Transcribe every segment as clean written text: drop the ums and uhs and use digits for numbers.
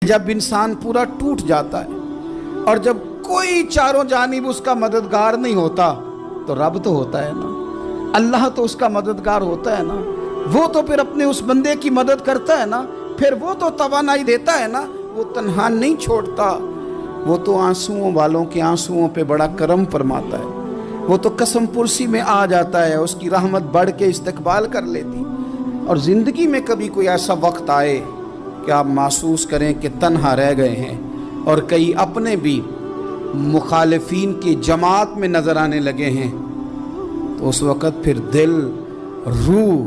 جب انسان پورا ٹوٹ جاتا ہے اور جب کوئی چاروں جانب اس کا مددگار نہیں ہوتا تو رب تو ہوتا ہے نا، اللہ تو اس کا مددگار ہوتا ہے نا، وہ تو پھر اپنے اس بندے کی مدد کرتا ہے نا، پھر وہ تو توانائی دیتا ہے نا، وہ تنہا نہیں چھوڑتا، وہ تو آنسوؤں والوں کے آنسوؤں پہ بڑا کرم فرماتا ہے، وہ تو قسم پرسی میں آ جاتا ہے، اس کی رحمت بڑھ کے استقبال کر لیتی۔ اور زندگی میں کبھی کوئی ایسا وقت آئے کہ آپ محسوس کریں کہ تنہا رہ گئے ہیں اور کئی اپنے بھی مخالفین کی جماعت میں نظر آنے لگے ہیں، تو اس وقت پھر دل، روح،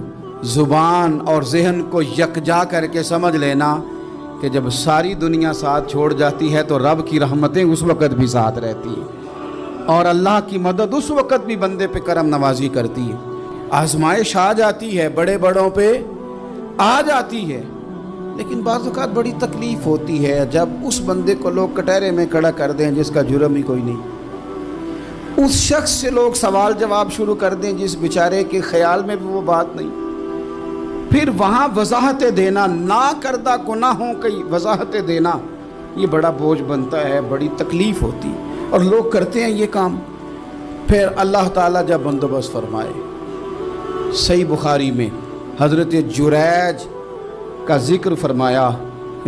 زبان اور ذہن کو یکجا کر کے سمجھ لینا کہ جب ساری دنیا ساتھ چھوڑ جاتی ہے تو رب کی رحمتیں اس وقت بھی ساتھ رہتی ہیں، اور اللہ کی مدد اس وقت بھی بندے پہ کرم نوازی کرتی ہے۔ آزمائش آ جاتی ہے، بڑے بڑوں پہ آ جاتی ہے، لیکن بعض اوقات بڑی تکلیف ہوتی ہے جب اس بندے کو لوگ کٹہرے میں کھڑا کر دیں جس کا جرم ہی کوئی نہیں، اس شخص سے لوگ سوال جواب شروع کر دیں جس بیچارے کے خیال میں بھی وہ بات نہیں، پھر وہاں وضاحتیں دینا، نہ کردہ گناہوں کی وضاحتیں دینا، یہ بڑا بوجھ بنتا ہے، بڑی تکلیف ہوتی، اور لوگ کرتے ہیں یہ کام۔ پھر اللہ تعالیٰ جب بندوبست فرمائے، صحیح بخاری میں حضرت جریج کا ذکر فرمایا،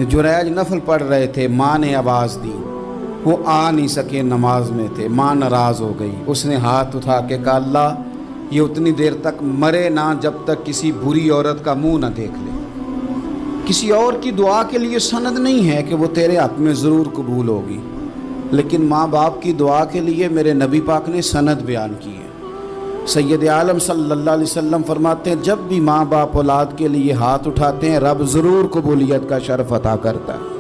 جریج نفل پڑھ رہے تھے، ماں نے آواز دی، وہ آ نہیں سکے، نماز میں تھے، ماں ناراض ہو گئی، اس نے ہاتھ اٹھا کے کہا اللہ یہ اتنی دیر تک مرے نہ جب تک کسی بری عورت کا منہ نہ دیکھ لے۔ کسی اور کی دعا کے لیے سند نہیں ہے کہ وہ تیرے حق میں ضرور قبول ہوگی، لیکن ماں باپ کی دعا کے لیے میرے نبی پاک نے سند بیان کی ہے۔ سید عالم صلی اللہ علیہ وسلم فرماتے ہیں جب بھی ماں باپ اولاد کے لیے ہاتھ اٹھاتے ہیں رب ضرور قبولیت کا شرف عطا کرتا ہے۔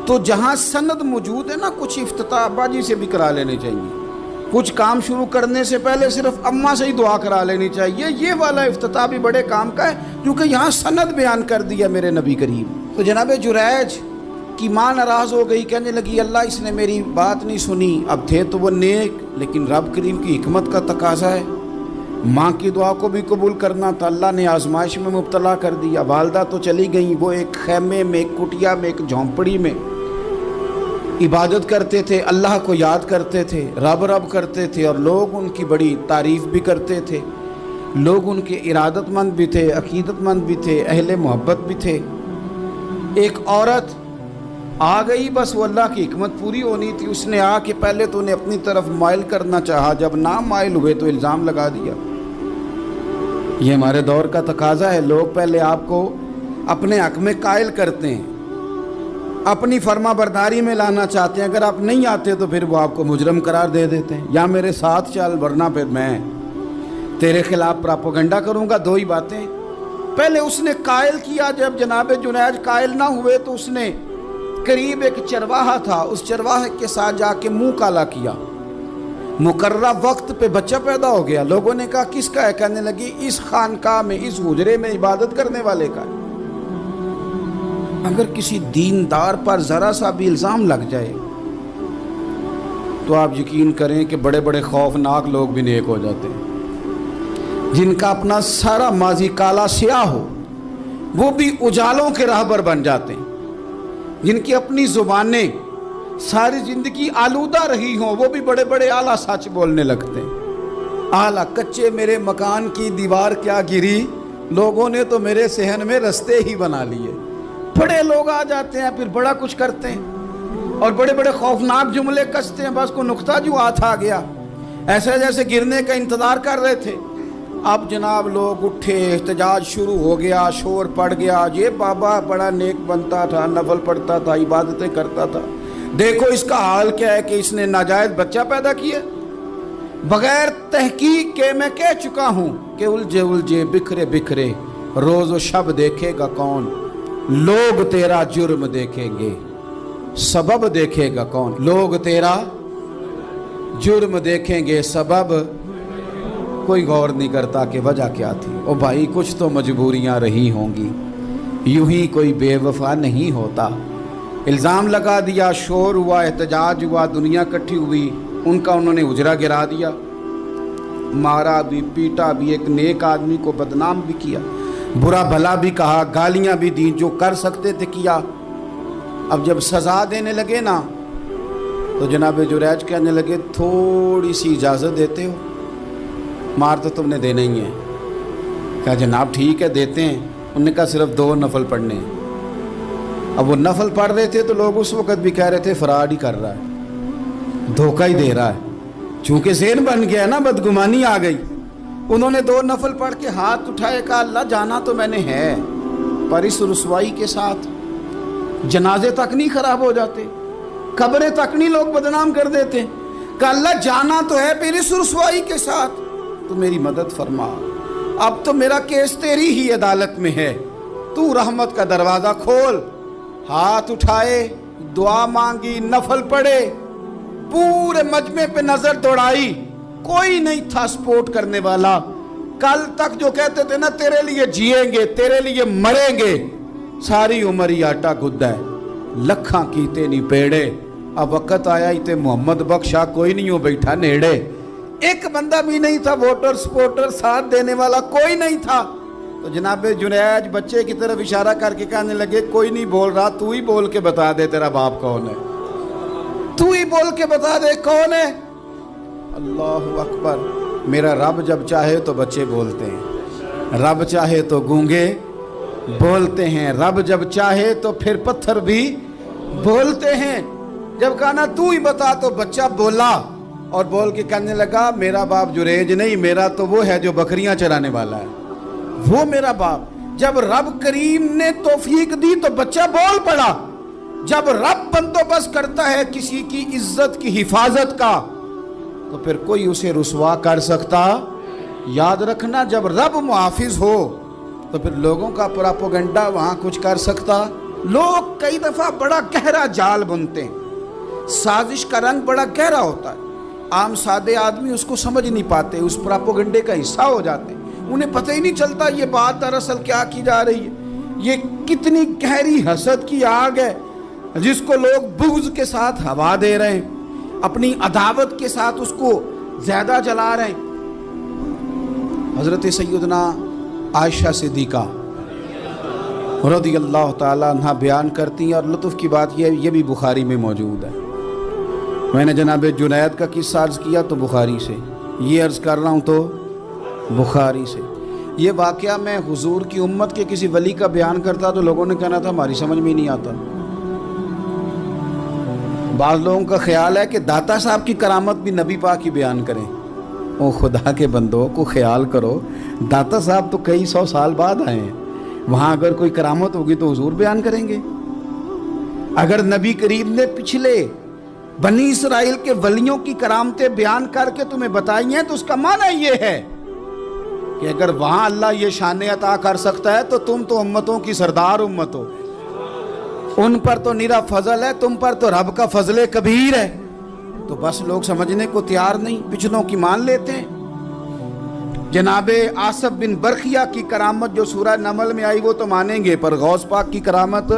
تو جہاں سند موجود ہے نا، کچھ افتتاح ابا جی سے بھی کرا لینے چاہیے، کچھ کام شروع کرنے سے پہلے صرف اماں سے ہی دعا کرا لینی چاہیے، یہ والا افتتاح بھی بڑے کام کا ہے کیونکہ یہاں سند بیان کر دیا میرے نبی کریم۔ تو جناب جریج کی ماں ناراض ہو گئی، کہنے لگی اللہ اس نے میری بات نہیں سنی، اب تھے تو وہ نیک، لیکن رب کریم کی حکمت کا تقاضا ہے، ماں کی دعا کو بھی قبول کرنا تھا، اللہ نے آزمائش میں مبتلا کر دیا۔ والدہ تو چلی گئیں، وہ ایک خیمے میں، ایک کٹیا میں، ایک جھونپڑی میں عبادت کرتے تھے، اللہ کو یاد کرتے تھے، رب رب کرتے تھے، اور لوگ ان کی بڑی تعریف بھی کرتے تھے، لوگ ان کے ارادت مند بھی تھے، عقیدت مند بھی تھے، اہل محبت بھی تھے۔ ایک عورت آ گئی، بس وہ اللہ کی حکمت پوری ہونی تھی، اس نے آ کے پہلے تو انہیں اپنی طرف مائل کرنا چاہا، جب نہ مائل ہوئے تو الزام لگا دیا۔ یہ ہمارے دور کا تقاضا ہے، لوگ پہلے آپ کو اپنے حق میں قائل کرتے ہیں، اپنی فرما برداری میں لانا چاہتے ہیں، اگر آپ نہیں آتے تو پھر وہ آپ کو مجرم قرار دے دیتے ہیں، یا میرے ساتھ چل ورنہ پھر میں تیرے خلاف پراپوگنڈا کروں گا۔ دو ہی باتیں، پہلے اس نے قائل کیا، جب جناب جنید قائل نہ ہوئے تو اس نے قریب ایک چرواہا تھا، اس چرواہے کے ساتھ جا کے منہ کالا کیا، مقررہ وقت پہ بچہ پیدا ہو گیا، لوگوں نے کہا کس کا ہے، کہنے لگی اس خانقاہ میں، اس حجرے میں عبادت کرنے والے کا ہے۔ اگر کسی دیندار پر ذرا سا بھی الزام لگ جائے تو آپ یقین کریں کہ بڑے بڑے خوفناک لوگ بھی نیک ہو جاتے ہیں، جن کا اپنا سارا ماضی کالا سیاہ ہو وہ بھی اجالوں کے راہبر بن جاتے ہیں، جن کی اپنی زبانیں ساری زندگی آلودہ رہی ہوں وہ بھی بڑے بڑے اعلیٰ سچ بولنے لگتے ہیں۔ اعلیٰ کچے میرے مکان کی دیوار کیا گری، لوگوں نے تو میرے صحن میں رستے ہی بنا لیے۔ بڑے لوگ آ جاتے ہیں، پھر بڑا کچھ کرتے ہیں اور بڑے بڑے خوفناک جملے کستے ہیں، بس کو نقطہ جو ہاتھ آ گیا، ایسے جیسے گرنے کا انتظار کر رہے تھے۔ اب جناب لوگ اٹھے، احتجاج شروع ہو گیا، شور پڑ گیا، یہ بابا بڑا نیک بنتا تھا، نفل پڑھتا تھا، عبادتیں کرتا تھا، دیکھو اس کا حال کیا ہے کہ اس نے ناجائز بچہ پیدا کیا۔ بغیر تحقیق کے میں کہہ چکا ہوں کہ الجھے الجھے بکھرے بکھرے روز و شب دیکھے گا کون، لوگ تیرا جرم دیکھیں گے، سبب دیکھے گا کون، لوگ تیرا جرم دیکھیں گے، سبب کوئی غور نہیں کرتا کہ وجہ کیا تھی۔ او بھائی کچھ تو مجبوریاں رہی ہوں گی، یوں ہی کوئی بے وفا نہیں ہوتا۔ الزام لگا دیا، شور ہوا، احتجاج ہوا، دنیا اکٹھی ہوئی، ان کا انہوں نے اجرا گرا دیا، مارا بھی، پیٹا بھی، ایک نیک آدمی کو بدنام بھی کیا، برا بھلا بھی کہا، گالیاں بھی دیں، جو کر سکتے تھے کیا۔ اب جب سزا دینے لگے نا تو جناب جریج کہنے لگے تھوڑی سی اجازت دیتے ہو، مار تو تم نے دینا ہی ہے۔ کہا جناب ٹھیک ہے دیتے ہیں۔ انہوں نے کہا صرف 2 نفل پڑھنے ہیں۔ اب وہ نفل پڑھ رہے تھے تو لوگ اس وقت بھی کہہ رہے تھے فراڈ ہی کر رہا ہے، دھوکہ ہی دے رہا ہے، چونکہ ذہن بن گیا نا، بدگمانی آ گئی۔ انہوں نے 2 نفل پڑھ کے ہاتھ اٹھائے، کہا اللہ جانا تو میں نے ہے، پر اس رسوائی کے ساتھ جنازے تک نہیں خراب ہو جاتے، قبریں تک نہیں لوگ بدنام کر دیتے۔ کہا اللہ جانا تو ہے، پھر اس رسوائی کے ساتھ تو میری مدد فرما، اب تو میرا کیس تیری ہی عدالت میں ہے، تو رحمت کا دروازہ کھول۔ ہاتھ اٹھائے، دعا مانگی، نفل پڑھے، پورے مجمع پہ نظر دوڑائی، کوئی نہیں تھا سپورٹ کرنے والا۔ کل تک جو کہتے تھے نا تیرے لیے جیئیں گے، تیرے لیے مریں گے، ساری عمر ہی آٹا گدہ ہے، لکھاں کیتے نہیں پیڑے۔ اب وقت آیا ہی تے محمد بخشا کوئی نہیں ہو بیٹھا نیڑے، ایک بندہ بھی نہیں تھا، ووٹر سپورٹر ساتھ دینے والا کوئی نہیں تھا۔ تو جناب جنید بچے کی طرف اشارہ کر کے کہنے لگے کوئی نہیں بول رہا، تو ہی بول کے بتا دے تیرا باپ کون ہے، تو ہی بول کے بتا دے کون ہے۔ اللہ اکبر۔ میرا رب جب چاہے تو بچے بولتے ہیں، رب چاہے تو گونگے بولتے ہیں، رب جب چاہے تو پھر پتھر بھی بولتے ہیں۔ جب کہا نا تو ہی بتا تو بچہ بولا، اور بول کے کہنے لگا میرا باپ جریج نہیں، میرا تو وہ ہے جو بکریاں چرانے والا ہے، وہ میرا باپ۔ جب رب کریم نے توفیق دی تو بچہ بول پڑا۔ جب رب بندوبست کرتا ہے کسی کی عزت کی حفاظت کا تو پھر کوئی اسے رسوا کر سکتا؟ یاد رکھنا جب رب محافظ ہو تو پھر لوگوں کا پراپوگنڈا وہاں کچھ کر سکتا؟ لوگ کئی دفعہ بڑا گہرا جال بنتے ہیں، سازش کا رنگ بڑا گہرا ہوتا ہے، عام سادے آدمی اس کو سمجھ نہیں پاتے، اس پراپوگنڈے کا حصہ ہو جاتے ہیں، انہیں پتہ ہی نہیں چلتا یہ بات دراصل کیا کی جا رہی ہے۔ یہ کتنی گہری حسد کی آگ ہے جس کو لوگ بغض کے ساتھ ہوا دے رہے ہیں، اپنی عداوت کے ساتھ اس کو زیادہ جلا رہے ہیں۔ حضرت سیدنا عائشہ صدیقہ رضی اللہ تعالیٰ عنہ بیان کرتی ہیں، اور لطف کی بات یہ بھی بخاری میں موجود ہے۔ میں نے جناب جنید کا قصہ عرض کیا تو بخاری سے، یہ عرض کر رہا ہوں تو بخاری سے۔ یہ واقعہ میں حضور کی امت کے کسی ولی کا بیان کرتا تو لوگوں نے کہنا تھا ہماری سمجھ میں ہی نہیں آتا۔ بعض لوگوں کا خیال ہے کہ داتا صاحب کی کرامت بھی نبی پاک کی بیان کریں۔ او خدا کے بندوں کو خیال کرو، داتا صاحب تو کئی 100 سال بعد آئے ہیں، وہاں اگر کوئی کرامت ہوگی تو حضور بیان کریں گے۔ اگر نبی کریم نے پچھلے بنی اسرائیل کے ولیوں کی کرامتیں بیان کر کے تمہیں بتائی ہیں تو اس کا معنی یہ ہے کہ اگر وہاں اللہ یہ شان عطا کر سکتا ہے تو تم تو امتوں کی سردار امت ہو، ان پر تو نرا فضل ہے، تم پر تو رب کا فضل کبیر ہے۔ تو بس لوگ سمجھنے کو تیار نہیں، پچھلوں کی مان لیتے ہیں۔ جناب آصف بن برخیہ کی کرامت جو سورہ نمل میں آئی وہ تو مانیں گے، پر غوث پاک کی کرامت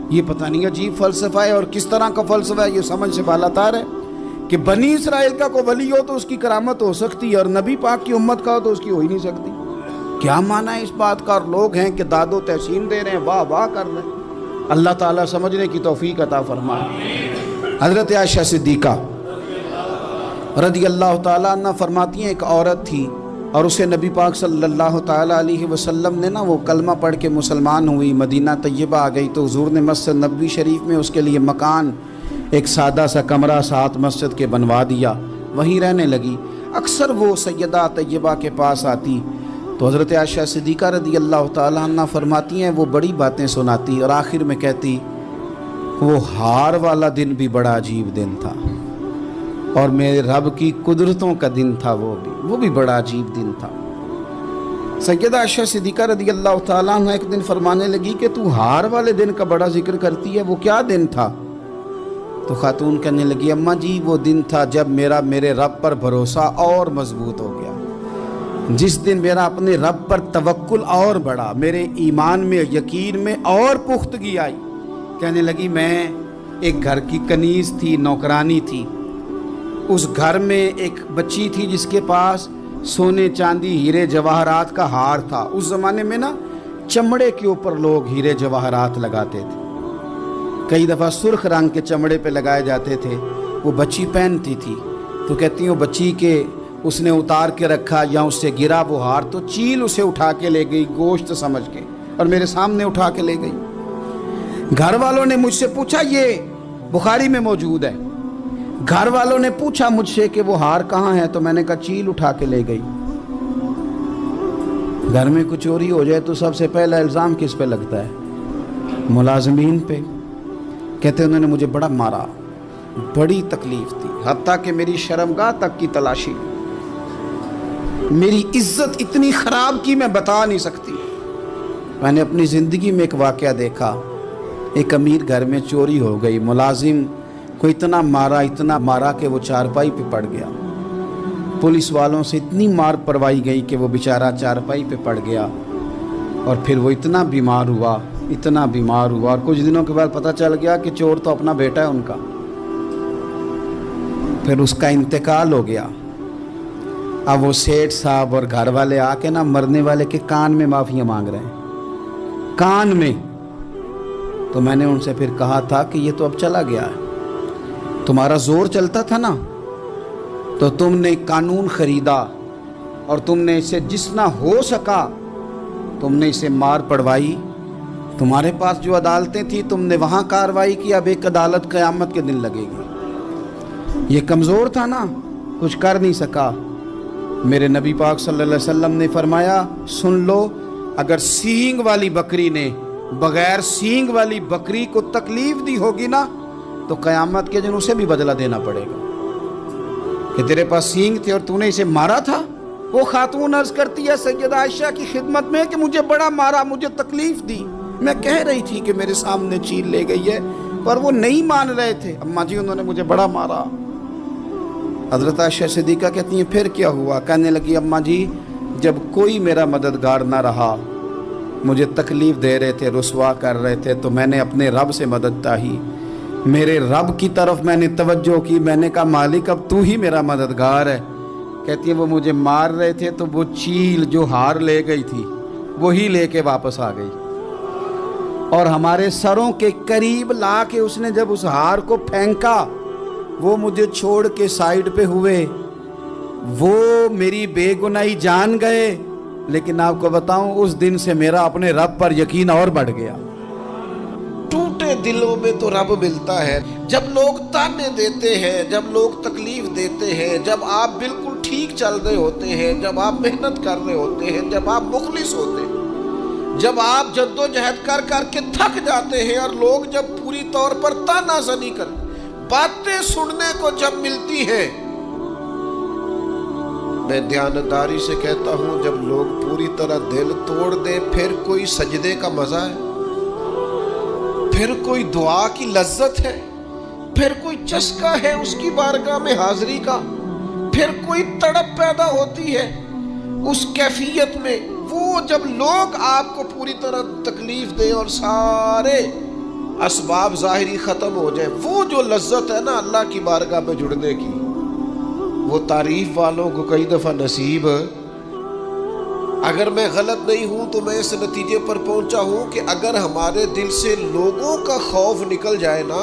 یہ پتہ نہیں عجیب فلسفہ ہے، اور کس طرح کا فلسفہ ہے یہ سمجھ سے بالاتر ہے کہ بنی اسرائیل کا کوئی ولی ہو تو اس کی کرامت ہو سکتی ہے، اور نبی پاک کی امت کا ہو تو اس کی ہو ہی نہیں سکتی۔ کیا معنی ہے اس بات کا؟ اور لوگ ہیں کہ داد و تحسین دے رہے ہیں، واہ واہ کر رہے ہیں۔ اللہ تعالیٰ سمجھنے کی توفیق عطا فرمائے۔ حضرت عائشہ صدیقہ رضی اللہ تعالیٰ عنہ فرماتی ہیں ایک عورت تھی اور اسے نبی پاک صلی اللہ تعالیٰ علیہ وسلم نے وہ کلمہ پڑھ کے مسلمان ہوئی، مدینہ طیبہ آ گئی تو حضور نے مسجد نبوی شریف میں اس کے لیے مکان، ایک سادہ سا کمرہ ساتھ مسجد کے بنوا دیا، وہیں رہنے لگی۔ اکثر وہ سیدہ طیبہ کے پاس آتی تو حضرت عائشہ صدیقہ رضی اللہ تعالیٰ عنہ فرماتی ہیں وہ بڑی باتیں سناتی اور آخر میں کہتی وہ ہار والا دن بھی بڑا عجیب دن تھا، اور میرے رب کی قدرتوں کا دن تھا، وہ بھی بڑا عجیب دن تھا۔ سیدہ عائشہ صدیقہ رضی اللہ تعالیٰ عنہ ایک دن فرمانے لگی کہ تو ہار والے دن کا بڑا ذکر کرتی ہے، وہ کیا دن تھا؟ تو خاتون کہنے لگی اماں جی وہ دن تھا جب میرے رب پر بھروسہ اور مضبوط ہو گیا، جس دن میرا اپنے رب پر توکل اور بڑھا، میرے ایمان میں یقین میں اور پختگی آئی۔ کہنے لگی میں ایک گھر کی کنیز تھی، نوکرانی تھی، اس گھر میں ایک بچی تھی جس کے پاس سونے چاندی ہیرے جواہرات کا ہار تھا۔ اس زمانے میں چمڑے کے اوپر لوگ ہیرے جواہرات لگاتے تھے، کئی دفعہ سرخ رنگ کے چمڑے پہ لگائے جاتے تھے، وہ بچی پہنتی تھی، تو کہتی ہیں وہ بچی کے اس نے اتار کے رکھا یا اس سے گرا وہ ہار، تو چیل اسے اٹھا کے لے گئی گوشت سمجھ کے، اور میرے سامنے اٹھا کے لے گئی۔ گھر والوں نے مجھ سے پوچھا، یہ بخاری میں موجود ہے، گھر والوں نے پوچھا مجھ سے کہ وہ ہار کہاں ہے، تو میں نے کہا چیل اٹھا کے لے گئی۔ گھر میں کچھ چوری ہو جائے تو سب سے پہلا الزام کس پہ لگتا ہے؟ ملازمین پہ۔ کہتے انہوں نے مجھے بڑا مارا، بڑی تکلیف تھی، حتیٰ کہ میری شرمگاہ تک کی تلاشی، میری عزت اتنی خراب کی میں بتا نہیں سکتی۔ میں نے اپنی زندگی میں ایک واقعہ دیکھا، ایک امیر گھر میں چوری ہو گئی، ملازم کو اتنا مارا کہ وہ چارپائی پہ پڑ گیا۔ پولیس والوں سے اتنی مار پروائی گئی کہ وہ بیچارہ چارپائی پہ پڑ گیا، اور پھر وہ اتنا بیمار ہوا، اور کچھ دنوں کے بعد پتہ چل گیا کہ چور تو اپنا بیٹا ہے ان کا۔ پھر اس کا انتقال ہو گیا۔ اب وہ سیٹھ صاحب اور گھر والے آ کے مرنے والے کے کان میں معافیاں مانگ رہے ہیں، کان میں۔ تو میں نے ان سے پھر کہا تھا کہ یہ تو اب چلا گیا ہے، تمہارا زور چلتا تھا نا، تو تم نے قانون خریدا اور تم نے اسے جتنا ہو سکا تم نے اسے مار پڑوائی۔ تمہارے پاس جو عدالتیں تھیں تم نے وہاں کارروائی کی، اب ایک عدالت قیامت کے دن لگے گی۔ یہ کمزور تھا نا، کچھ کر نہیں سکا۔ میرے نبی پاک صلی اللہ علیہ وسلم نے فرمایا، سن لو، اگر سینگ والی بکری نے بغیر سینگ والی بکری کو تکلیف دی ہوگی نا، تو قیامت کے دن اسے بھی بدلہ دینا پڑے گا کہ تیرے پاس سینگ تھے اور تو نے اسے مارا تھا۔ وہ خاتون عرض کرتی ہے سیدہ عائشہ کی خدمت میں کہ مجھے بڑا مارا، مجھے تکلیف دی، میں کہہ رہی تھی کہ میرے سامنے چیل لے گئی ہے، پر وہ نہیں مان رہے تھے، اماں جی انہوں نے مجھے بڑا مارا۔ حضرت عائشہ صدیقہ کہتی ہیں پھر کیا ہوا؟ کہنے لگی اماں جی جب کوئی میرا مددگار نہ رہا، مجھے تکلیف دے رہے تھے، رسوا کر رہے تھے، تو میں نے اپنے رب سے مدد چاہی، میرے رب کی طرف میں نے توجہ کی، میں نے کہا مالک اب تو ہی میرا مددگار ہے۔ کہتی ہے وہ مجھے مار رہے تھے تو وہ چیل جو ہار لے گئی تھی وہی لے کے واپس آ گئی، اور ہمارے سروں کے قریب لا کے اس نے جب اس ہار کو پھینکا، وہ مجھے چھوڑ کے سائیڈ پہ ہوئے، وہ میری بے گناہی جان گئے، لیکن آپ کو بتاؤں اس دن سے میرا اپنے رب پر یقین اور بڑھ گیا۔ ٹوٹے دلوں میں تو رب ملتا ہے۔ جب لوگ تانے دیتے ہیں، جب لوگ تکلیف دیتے ہیں، جب آپ بالکل ٹھیک چل رہے ہوتے ہیں، جب آپ محنت کر رہے ہوتے ہیں، جب آپ مخلص ہوتے ہیں، جب آپ جد و جہد کر کر کے تھک جاتے ہیں، اور لوگ جب پوری طور پر تانا زنی کر باتیں سننے کو جب ملتی ہیں، میں دیانتداری سے کہتا ہوں جب لوگ پوری طرح دل توڑ دیں، پھر کوئی سجدے کا مزہ ہے، پھر کوئی دعا کی لذت ہے، پھر کوئی چسکا ہے اس کی بارگاہ میں حاضری کا، پھر کوئی تڑپ پیدا ہوتی ہے اس کیفیت میں۔ وہ جب لوگ آپ کو پوری طرح تکلیف دیں اور سارے اسباب ظاہری ختم ہو جائیں، وہ جو لذت ہے نا اللہ کی بارگاہ میں جڑنے کی، وہ تعریف والوں کو کئی دفعہ نصیب۔ اگر میں غلط نہیں ہوں تو میں اس نتیجے پر پہنچا ہوں کہ اگر ہمارے دل سے لوگوں کا خوف نکل جائے نا،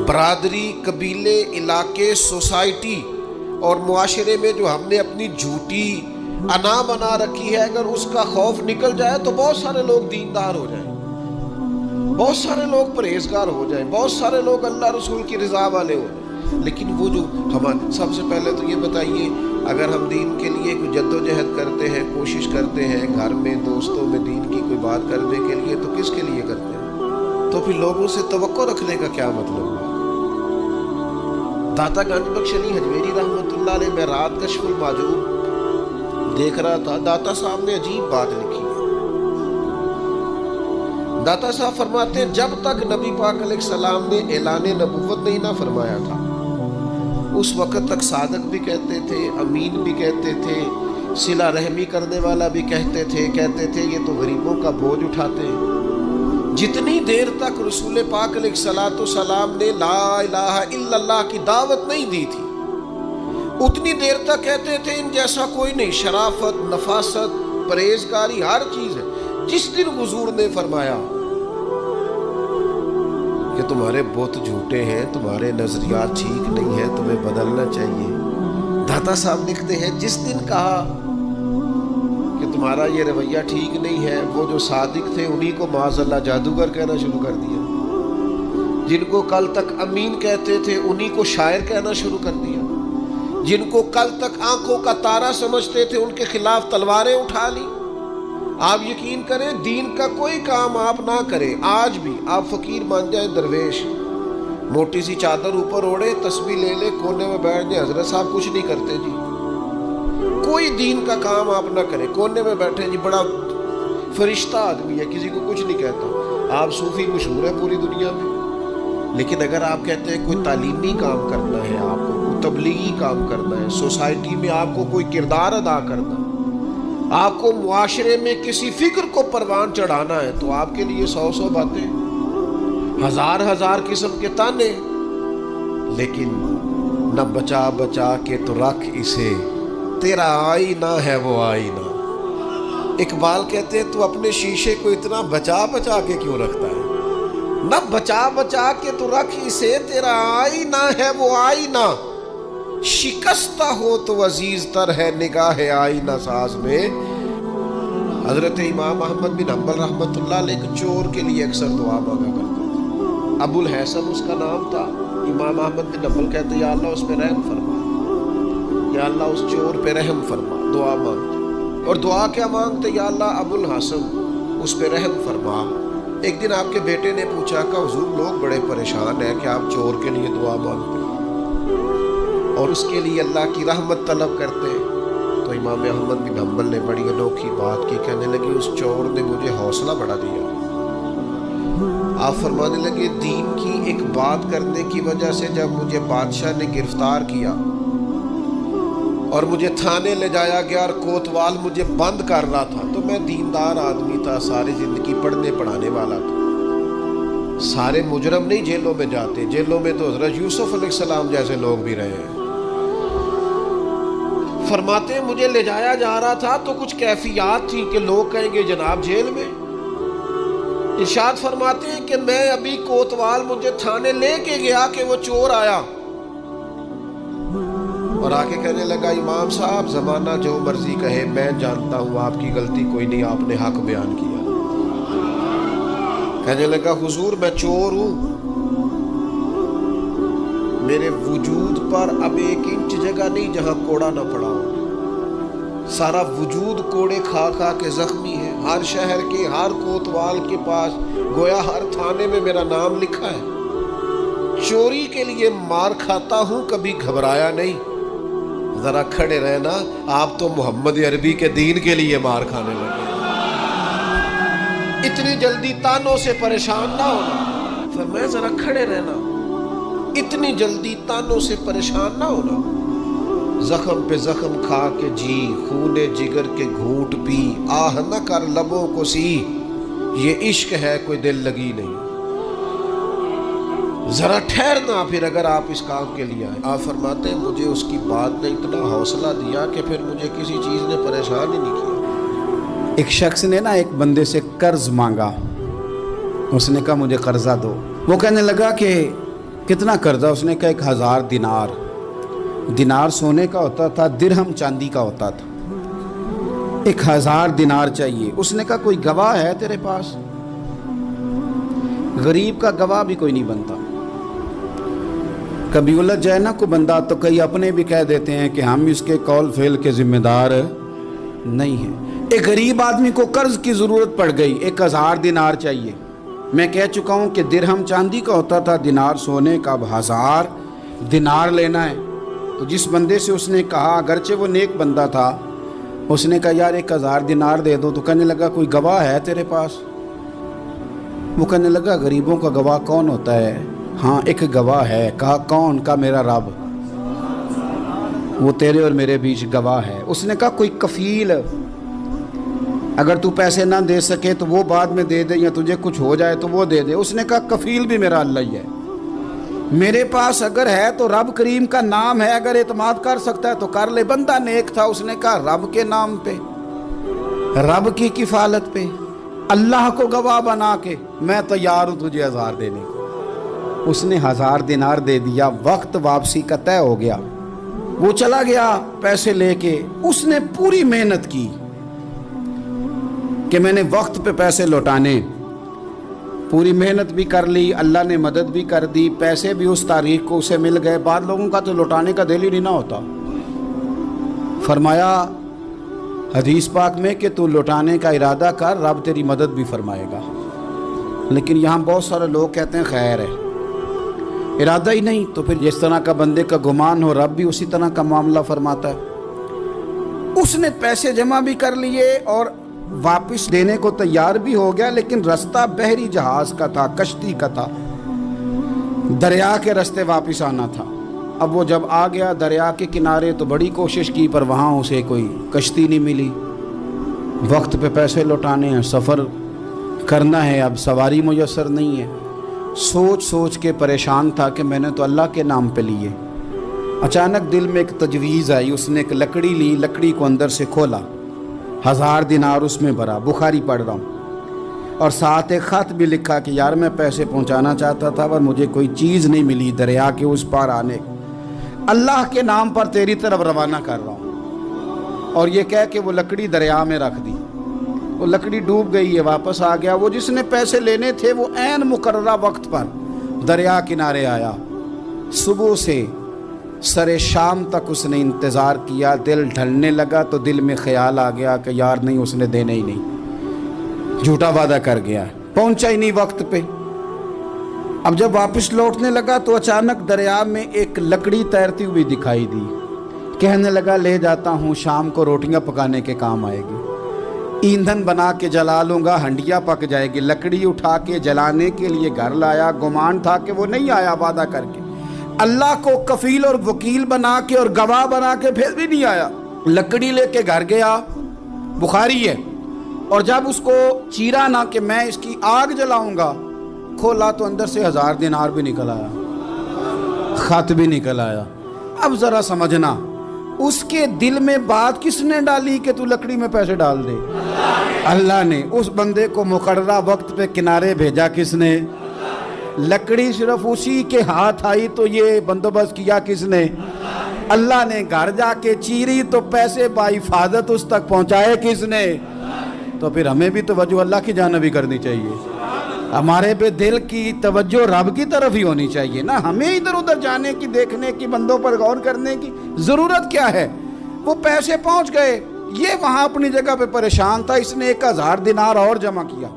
برادری، قبیلے، علاقے، سوسائٹی اور معاشرے میں جو ہم نے اپنی جھوٹی انا بنا رکھی ہے، اگر اس کا خوف نکل جائے تو بہت سارے لوگ دیندار ہو جائیں، بہت سارے لوگ پرہیزگار ہو جائیں، بہت سارے لوگ اللہ رسول کی رضا والے ہو جائیں۔ لیکن وہ جو ہمارے، سب سے پہلے تو یہ بتائیے، اگر ہم دین کے لیے کوئی جد و جہد کرتے ہیں، کوشش کرتے ہیں گھر میں دوستوں میں دین کی کوئی بات کرنے کے لیے، تو کس کے لیے کرتے ہیں؟ تو پھر لوگوں سے توقع رکھنے کا کیا مطلب ہوا؟ داتا گنج بخش علی حجویری رحمۃ اللہ علیہ، میں رات کشف المحجوب دیکھ رہا تھا، داتا صاحب نے عجیب بات لکھی ہے۔ داتا صاحب فرماتے ہیں جب تک نبی پاک علیہ السلام نے اعلان نبوت نہیں نہ فرمایا تھا، اس وقت تک صادق بھی کہتے تھے، امین بھی کہتے تھے، صلہ رحمی کرنے والا بھی کہتے تھے یہ تو غریبوں کا بوجھ اٹھاتے ہیں۔ جتنی دیر تک رسول پاک علیہ السلام نے لا الہ الا اللہ کی دعوت نہیں دی تھی، اتنی دیر تک کہتے تھے ان جیسا کوئی نہیں، شرافت، نفاست، پرہیزگاری ہر چیز ہے۔ جس دن حضور نے فرمایا کہ تمہارے بت جھوٹے ہیں، تمہارے نظریات ٹھیک نہیں ہیں، تمہیں بدلنا چاہیے۔ داتا صاحب لکھتے ہیں جس دن کہا کہ تمہارا یہ رویہ ٹھیک نہیں ہے، وہ جو صادق تھے انہی کو معاذ اللہ جادوگر کہنا شروع کر دیا، جن کو کل تک امین کہتے تھے انہی کو شاعر کہنا شروع کر دیا، جن کو کل تک آنکھوں کا تارا سمجھتے تھے ان کے خلاف تلواریں اٹھا لی۔ آپ یقین کریں دین کا کوئی کام آپ نہ کریں، آج بھی آپ فقیر مان جائیں درویش، موٹی سی چادر اوپر اوڑے، تسبیح لے لے، کونے میں بیٹھ جائیں، حضرت صاحب کچھ نہیں کرتے جی، کوئی دین کا کام آپ نہ کریں، کونے میں بیٹھے جی، بڑا فرشتہ آدمی ہے، کسی کو کچھ نہیں کہتا، آپ صوفی مشہور ہے پوری دنیا میں۔ لیکن اگر آپ کہتے ہیں کوئی تعلیمی کام کرنا ہے، آپ کو کوئی تبلیغی کام کرنا ہے، سوسائٹی میں آپ کو کوئی کردار ادا کرنا ہے، آپ کو معاشرے میں کسی فکر کو پروان چڑھانا ہے، تو آپ کے لیے 100 باتیں، ہزار قسم کے تانے، لیکن نہ بچا بچا کے تو رکھ اسے، تیرا آئینہ ہے وہ آئینہ۔ اقبال کہتے ہیں تو اپنے شیشے کو اتنا بچا بچا کے کیوں رکھتا ہے؟ نہ بچا بچا کے تو رکھ اسے، تیرا آئینہ ہے وہ آئینہ، شکستہ ہو تو عزیز تر ہے نگاہ آئینہ ساز میں۔ حضرت امام احمد بن حنبل رحمۃ اللہ علیہ ایک چور کے لیے اکثر دعا مانگا کرتے تھے، ابو الحسن اس کا نام تھا۔ امام احمد بن حنبل کہتے یا اللہ اس پہ رحم فرما، یا اللہ اس چور پہ رحم فرما، دعا مانگتے، اور دعا کیا مانگتے؟ یا اللہ ابو الحسن اس پہ رحم فرما۔ ایک دن آپ کے بیٹے نے پوچھا کہ حضور لوگ بڑے پریشان ہیں کہ آپ چور کے لیے دعا مانگتے ہیں اور اس کے لیے اللہ کی رحمت طلب کرتے ہیں، تو امام احمد بن حنبل نے بڑی انوکھی بات کی، کہنے لگے اس چور نے مجھے حوصلہ بڑھا دیا۔ آپ فرمانے لگے دین کی ایک بات کرنے کی وجہ سے جب مجھے بادشاہ نے گرفتار کیا اور مجھے تھانے لے جایا گیا اور کوتوال مجھے بند کر رہا تھا، تو میں دیندار آدمی تھا، ساری زندگی پڑھنے پڑھانے والا تھا۔ سارے مجرم نہیں جیلوں میں جاتے، جیلوں میں تو حضرت یوسف علیہ السلام جیسے لوگ بھی رہے ہیں۔ فرماتے ہیں مجھے لے جایا جا رہا تھا تو کچھ کیفیات تھی کہ لوگ کہیں گے جناب جیل میں۔ ارشاد فرماتے ہیں کہ میں ابھی کوتوال مجھے تھانے لے کے گیا کہ وہ چور آیا اور آ کے کہنے لگا امام صاحب زمانہ جو مرضی کہے، میں جانتا ہوں آپ کی غلطی کوئی نہیں، آپ نے حق بیان کیا۔ کہنے لگا حضور میں چور ہوں، میرے وجود پر اب 1 انچ جگہ نہیں جہاں کوڑا نہ پڑا ہو، سارا وجود کوڑے کھا کھا کے زخمی ہے، ہر شہر کے ہر کوتوال کے پاس گویا ہر تھانے میں میرا نام لکھا ہے، چوری کے لیے مار کھاتا ہوں کبھی گھبرایا نہیں۔ ذرا کھڑے رہنا، آپ تو محمد عربی کے دین کے لیے مار کھانے لگے، اتنی جلدی تانوں سے پریشان نہ ہونا۔ فرمایا ذرا کھڑے رہنا، اتنی جلدی تانوں سے پریشان نہ ہونا، زخم پہ زخم کھا کے جی، خون جگر کے گھونٹ پی، آہ نہ کر لبوں کو سی، یہ عشق ہے کوئی دل لگی نہیں۔ ذرا ٹھہرنا پھر اگر آپ اس کام کے لیے آئے۔ آپ فرماتے ہیں مجھے اس کی بات نے اتنا حوصلہ دیا کہ پھر مجھے کسی چیز نے پریشان ہی نہیں کیا۔ ایک شخص نے نا ایک بندے سے قرض مانگا، اس نے کہا مجھے قرضہ دو۔ وہ کہنے لگا کہ کتنا قرضہ؟ اس نے کہا 1000 دینار۔ دینار سونے کا ہوتا تھا، درہم چاندی کا ہوتا تھا۔ 1000 دینار چاہیے۔ اس نے کہا کوئی گواہ ہے تیرے پاس؟ غریب کا گواہ بھی کوئی نہیں بنتا، کبھی الجھ جائے نا کوئی بندہ تو کئی اپنے بھی کہہ دیتے ہیں کہ ہم اس کے قول فعل کے ذمہ دار نہیں ہیں۔ ایک غریب آدمی کو قرض کی ضرورت پڑ گئی، 1000 دینار چاہیے۔ میں کہہ چکا ہوں کہ درہم چاندی کا ہوتا تھا، دینار سونے کا، اب 1000 دینار لینا ہے۔ تو جس بندے سے اس نے کہا، اگرچہ وہ نیک بندہ تھا، اس نے کہا یار 1000 دینار دے دو، تو کہنے لگا کوئی گواہ ہے تیرے پاس؟ وہ کہنے لگا غریبوں کا گواہ کون ہوتا ہے؟ ہاں ایک گواہ ہے۔ کہا کون؟ کا میرا رب، وہ تیرے اور میرے بیچ گواہ ہے۔ اس نے کہا کوئی کفیل، اگر تو پیسے نہ دے سکے تو وہ بعد میں دے دے، یا تجھے کچھ ہو جائے تو وہ دے دے۔ اس نے کہا کفیل بھی میرا اللہ ہی ہے، میرے پاس اگر ہے تو رب کریم کا نام ہے، اگر اعتماد کر سکتا ہے تو کر لے۔ بندہ نیک تھا، اس نے کہا رب کے نام پہ، رب کی کفالت پہ، اللہ کو گواہ بنا کے میں تیار ہوں تجھے 1000 دینے کو۔ اس نے 1000 دینار دے دیا، وقت واپسی کا طے ہو گیا، وہ چلا گیا پیسے لے کے۔ اس نے پوری محنت کی کہ میں نے وقت پہ پیسے لوٹانے، پوری محنت بھی کر لی، اللہ نے مدد بھی کر دی، پیسے بھی اس تاریخ کو اسے مل گئے۔ بعض لوگوں کا تو لوٹانے کا دل ہی نہیں نہ ہوتا۔ فرمایا حدیث پاک میں کہ تو لوٹانے کا ارادہ کر، رب تیری مدد بھی فرمائے گا۔ لیکن یہاں بہت سارے لوگ کہتے ہیں خیر ہے، ارادہ ہی نہیں، تو پھر جس طرح کا بندے کا گمان ہو رب بھی اسی طرح کا معاملہ فرماتا ہے۔ اس نے پیسے جمع بھی کر لیے اور واپس دینے کو تیار بھی ہو گیا، لیکن رستہ بحری جہاز کا تھا، کشتی کا تھا، دریا کے رستے واپس آنا تھا۔ اب وہ جب آ گیا دریا کے کنارے تو بڑی کوشش کی، پر وہاں اسے کوئی کشتی نہیں ملی۔ وقت پہ پیسے لوٹانے ہیں، سفر کرنا ہے، اب سواری میسر نہیں ہے۔ سوچ سوچ کے پریشان تھا کہ میں نے تو اللہ کے نام پہ لیے۔ اچانک دل میں ایک تجویز آئی، اس نے ایک لکڑی لی، لکڑی کو اندر سے کھولا، 1000 دینار اس میں بھرا، بخاری پڑھ رہا ہوں، اور ساتھ ایک خط بھی لکھا کہ یار میں پیسے پہنچانا چاہتا تھا پر مجھے کوئی چیز نہیں ملی دریا کے اس پار آنے، اللہ کے نام پر تیری طرف روانہ کر رہا ہوں۔ اور یہ کہہ کہ وہ لکڑی دریا میں رکھ دی، وہ لکڑی ڈوب گئی ہے، واپس آ گیا۔ وہ جس نے پیسے لینے تھے وہ عین مقررہ وقت پر دریا کنارے آیا۔ صبح سے سر شام تک اس نے انتظار کیا، دل ڈھلنے لگا تو دل میں خیال آ گیا کہ یار نہیں، اس نے دینے ہی نہیں، جھوٹا وعدہ کر گیا، پہنچا ہی نہیں وقت پہ۔ اب جب واپس لوٹنے لگا تو اچانک دریا میں ایک لکڑی تیرتی ہوئی دکھائی دی، کہنے لگا لے جاتا ہوں، شام کو روٹیاں پکانے کے کام آئے گی، ایندھن بنا کے جلا لوں گا، ہنڈیا پک جائے گی۔ لکڑی اٹھا کے جلانے کے لیے گھر لایا، گمان تھا کہ وہ نہیں آیا وعدہ کر کے، اللہ کو کفیل اور وکیل بنا کے اور گواہ بنا کے پھر بھی نہیں آیا۔ لکڑی لے کے گھر گیا، بخاری ہے، اور جب اس کو چیرا نہ کہ میں اس کی آگ جلاؤں گا، کھولا تو اندر سے 1000 دینار بھی نکل آیا، خط بھی نکل آیا۔ اب ذرا سمجھنا، اس کے دل میں بات کس نے ڈالی کہ تو لکڑی میں پیسے ڈال دے؟ اللہ نے۔ اس بندے کو مقررہ وقت پہ کنارے بھیجا کس نے؟ لکڑی صرف اسی کے ہاتھ آئی تو یہ بندوبست کیا کس نے؟ اللہ نے۔ گھر جا کے چیری تو پیسے بحفاظت اس تک پہنچائے کس نے؟ تو پھر ہمیں بھی توجہ اللہ کی جانب ہی کرنی چاہیے، ہمارے پہ دل کی توجہ رب کی طرف ہی ہونی چاہیے نا، ہمیں ادھر ادھر جانے کی، دیکھنے کی، بندوں پر غور کرنے کی ضرورت کیا ہے؟ وہ پیسے پہنچ گئے، یہ وہاں اپنی جگہ پہ پریشان تھا، اس نے 1000 دینار اور جمع کیا۔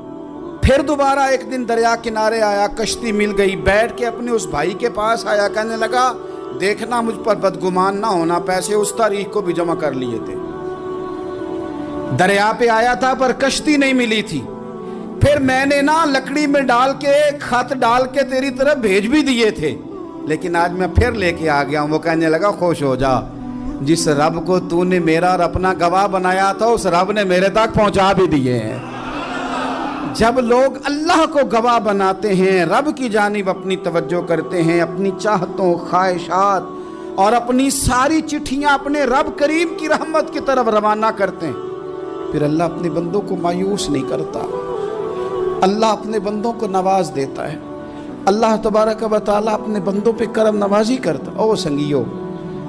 پھر دوبارہ ایک دن دریا کنارے آیا، کشتی مل گئی، بیٹھ کے اپنے اس بھائی کے پاس آیا، کہنے لگا دیکھنا مجھ پر بدگمان نہ ہونا، پیسے اس تاریخ کو بھی جمع کر لیے تھے، دریا پہ آیا تھا پر کشتی نہیں ملی تھی، پھر میں نے نا لکڑی میں ڈال کے خط ڈال کے تیری طرف بھیج بھی دیے تھے، لیکن آج میں پھر لے کے آ گیا ہوں۔ وہ کہنے لگا خوش ہو جا، جس رب کو تو نے میرا اور اپنا گواہ بنایا تھا اس رب نے میرے تک پہنچا بھی دیے ہیں۔ جب لوگ اللہ کو گواہ بناتے ہیں، رب کی جانب اپنی توجہ کرتے ہیں، اپنی چاہتوں، خواہشات اور اپنی ساری چٹھیاں اپنے رب کریم کی رحمت کی طرف روانہ کرتے ہیں، پھر اللہ اپنے بندوں کو مایوس نہیں کرتا، اللہ اپنے بندوں کو نواز دیتا ہے، اللہ تبارک و تعالیٰ اپنے بندوں پہ کرم نوازی کرتا۔ او سنگیو،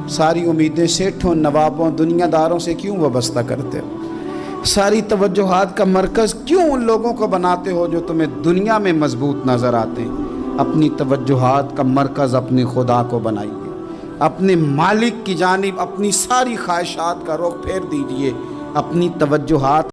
ساری امیدیں سیٹھوں، نوابوں، دنیا داروں سے کیوں وابستہ کرتے ہو؟ ساری توجہات کا مرکز کیوں ان لوگوں کو بناتے ہو جو تمہیں دنیا میں مضبوط نظر آتے ہیں؟ اپنی توجہات کا مرکز اپنے خدا کو بنائیے، اپنے مالک کی جانب اپنی ساری خواہشات کا رخ پھیر دیجئے، اپنی توجہات